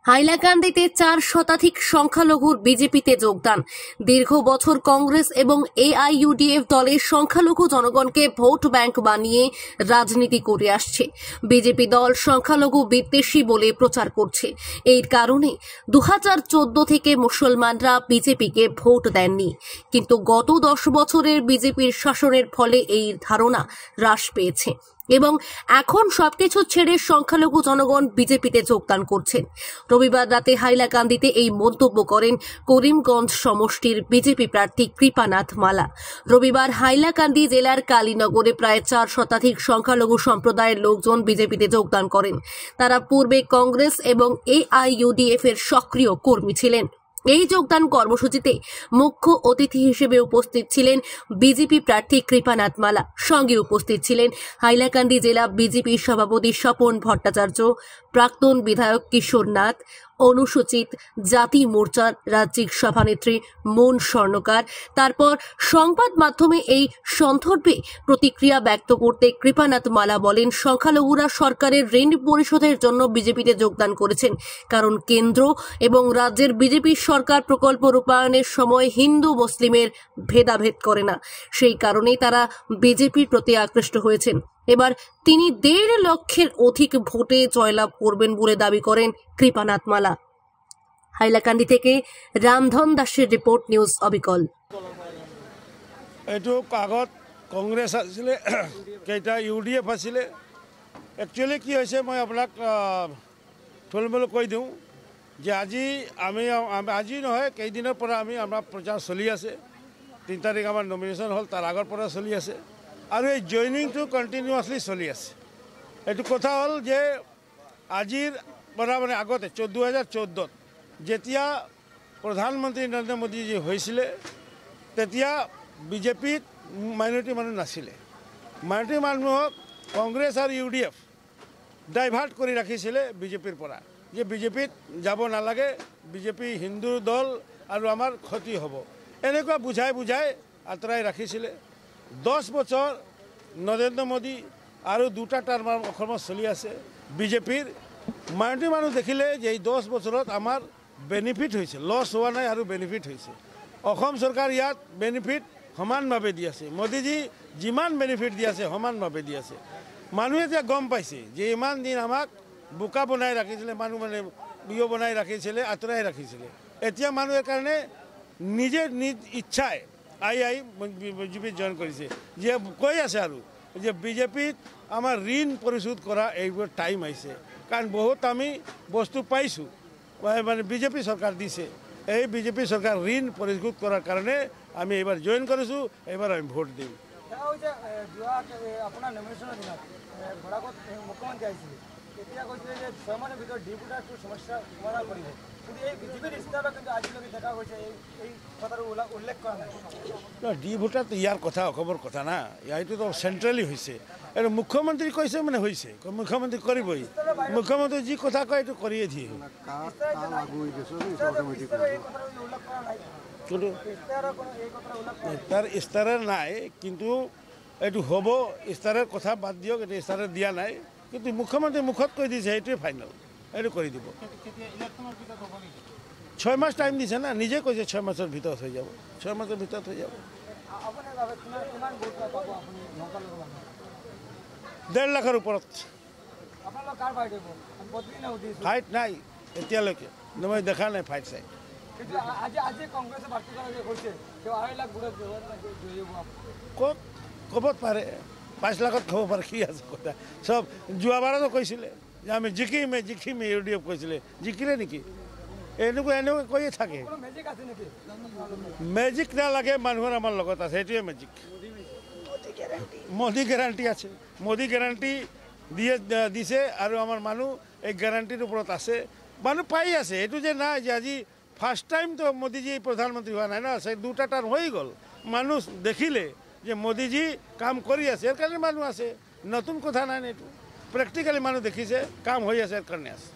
হাইলাকান্দিতে 4 শতাধিক সংখ্যালঘুর বিজেপিতে যোগদান। দীর্ঘ বছর কংগ্রেস এবং এআইইউডিএফ দলের সংখ্যালঘু জনগণকে ভোট ব্যাংক বানিয়ে রাজনীতি করে আসছে। বিজেপি দল সংখ্যালঘু বিদ্বেষী বলে প্রচার করছে। এই কারণে 2014 থেকে মুসলমানরা বিজেপিকে ভোট দেননি, কিন্তু গত 10 বছরের বিজেপির শাসনের ফলে এই ধারণা হ্রাস পেয়েছে এবং এখন সবকিছু ছেড়ে সংখ্যালঘু জনগণ বিজেপিতে যোগদান করছেন। রবিবার রাতে হাইলাকান্দিতে এই মন্তব্য করেন করিমগঞ্জ সমষ্টির বিজেপি প্রার্থী কৃপানাথ মালা। রবিবার হাইলাকান্দি জেলার কালীনগরে প্রায় 4 শতাধিক সংখ্যালঘু সম্প্রদায়ের লোকজন বিজেপিতে যোগদান করেন। তারা পূর্বে কংগ্রেস এবং এআইইউডিএফ এর সক্রিয় কর্মী ছিলেন। এই যোগদান কর্মসূচিতে মুখ্য অতিথি হিসেবে উপস্থিত ছিলেন বিজেপি প্রার্থী কৃপানাথ মালা। সঙ্গে উপস্থিত ছিলেন হাইলাকান্দি জেলা বিজেপি সভাপতি স্বপন ভট্টাচার্য, প্রাক্তন বিধায়ক কিশোর নাথ, অনুসূচিত জাতি মোর্চার রাজ্যিক সভানেত্রী মন স্বর্ণকার। তারপর সংবাদ মাধ্যমে এই সন্দর্ভে প্রতিক্রিয়া ব্যক্ত করতে কৃপানাথ মালা বলেন, সংখ্যালঘুরা সরকারের ঋণ পরিশোধের জন্য বিজেপিতে যোগদান করেছেন, কারণ কেন্দ্র এবং রাজ্যের বিজেপি সরকার প্রকল্প রূপায়ণের সময় হিন্দু মুসলিমের ভেদাভেদ করে না। সেই কারণেই তারা বিজেপির প্রতি আকৃষ্ট হয়েছেন। এবার তিনি 1.5 লক্ষের অধিক ভোটে জয়লাভ করবেন বলে দাবি করেন কৃপানাথ মালা। হাইলাকান্দি থেকে রামধন দাসের রিপোর্ট, নিউজ অবিকল। এইটো আগত কংগ্ৰেছ আছিলে, কেইটা ইউডিএফ আছিলে। একচুৱেলি কি হৈছে মই আপোনাক থুলমূল কৈ দিওঁ যে আজি নহয়, কেইদিনৰ পৰা আমাৰ প্ৰচাৰ চলি আছে। 3 তাৰিখ আমাৰ নমিনেশ্যন হ'ল, তাৰ আগৰ পৰা চলি আছে আৰু এই জইনিংটো কণ্টিনিউৱাছলি চলি আছে। এইটো কথা হ'ল যে আজিৰ পৰা মানে আগতে 2014 যেতিয়া প্ৰধানমন্ত্ৰী নৰেন্দ্ৰ মোদীজী হৈছিলে, তেতিয়া বিজেপিত মাইনৰিটি মানুহ নাছিলে। মাইনৰিটি মানুহক কংগ্ৰেছ আৰু ইউডিএফ ডাইভাৰ্ট কৰি ৰাখিছিলে বিজেপিৰ পৰা, যে বিজেপিত যাব নালাগে, বিজেপি হিন্দু দল আৰু আমাৰ ক্ষতি হ'ব, এনেকুৱা বুজাই আঁতৰাই ৰাখিছিলে। 10 বছৰ নৰেন্দ্ৰ মোদী আৰু 2টা টাৰ্ম অসমত চলি আছে বিজেপিৰ। মাইনৰিটি মানুহ দেখিলে যে এই 10 বছৰত আমাৰ বেনিফিট হৈছে, লছ হোৱা নাই আৰু বেনিফিট হৈছে। অসম চৰকাৰ ইয়াত বেনিফিট সমানভাৱে দি আছে। মোদীজী যিমান বেনিফিট দি আছে সমানভাৱে দি আছে। মানুহে এতিয়া গম পাইছে যে ইমান দিন আমাক বোকা বনাই ৰাখিছিলে, মানুহ মানে বিয় বনাই ৰাখিছিলে, আঁতৰাই ৰাখিছিলে। এতিয়া মানুহে কাৰণে নিজে নিজ ইচ্ছাই বিজেপিত জইন কৰিছে, যে কৈ আছে আৰু যে বিজেপিত আমাৰ ঋণ পৰিশোধ কৰা এইবোৰ টাইম আহিছে, কাৰণ বহুত আমি বস্তু পাইছোঁ, মানে বিজেপি চৰকাৰ দিছে। এই বিজেপি চৰকাৰ ঋণ পৰিশোধ কৰাৰ কাৰণে আমি এইবাৰ জইন কৰিছোঁ, এইবাৰ আমি ভোট দিম। আপোনাৰ নমিনেশ্যনৰ দিনত মুখ্যমন্ত্ৰী আহিছিলে, তেতিয়া কৈছিলে যে 6 মাহৰ ভিতৰত ডিপুটাৰটোৰ সমস্যা সমাধান কৰিব, কিন্তু এই বিজেপিৰ ইস্তাহাৰত কিন্তু আজিলৈকে দেখা গৈছে এই কথাটো উল্লেখ কৰা নাই। ডি ভোটাৰটো ইয়াৰ কথা অসমৰ কথা না, এইটোতো চেণ্ট্ৰেলি হৈছে। এইটো মুখ্যমন্ত্ৰী কৈছে মানে হৈছে, মুখ্যমন্ত্ৰী কৰিবই। মুখ্যমন্ত্ৰী যি কথা কয় এইটো কৰিয়ে দিয়ে। কিন্তু তাৰ ইস্তাহাৰ নাই, কিন্তু এইটো হ'ব। ইস্তাহাৰৰ কথা বাদ দিয়ক, এইটো ইস্তাহাৰ দিয়া নাই, কিন্তু মুখ্যমন্ত্ৰী মুখত কৈ দিছে সেইটোৱে ফাইনেল, এইটো কৰি দিব। 6 মাহ টাইম দিছে না, নিজে কৈছে 6 মাহৰ ভিতৰত হৈ যাব, 6 মাহৰ ভিতৰত হৈ যাব। 1.5 লাখৰ ওপৰত। ফাইট নাই এতিয়ালৈকে, মই দেখা নাই ফাইট চাইট। ক'ত ক'ব পাৰে, 5 লাখত খাব পাৰে, কি আছে কথা। চব যোৱাবাৰতো কৈছিলে যে আমি জিকিম ইউডিএফ কৈছিলে, জিকিলে নেকি? এনেকুৱা কৈয়ে থাকে। মেজিক নালাগে, মানুহৰ আমাৰ লগত আছে, সেইটোৱে মেজিক। মোদী গেৰাণ্টি আছে, মোদী গেৰাণ্টি দিছে আৰু আমাৰ মানুহ এই গেৰাণ্টিৰ ওপৰত আছে, মানুহ পাই আছে। এইটো যে নাই যে আজি ফাৰ্ষ্ট টাইমতো মোদীজী প্ৰধানমন্ত্ৰী হোৱা নাই না, 2টা টাৰ্ম হৈ গ'ল। মানুহ দেখিলে যে মোদীজী কাম কৰি আছে, ইয়াৰ কাৰণে মানুহ আছে, নতুন কথা নাই। এইটো প্ৰেক্টিকেলি মানুহ দেখিছে কাম হৈ আছে, ইয়াৰ কাৰণে আছে।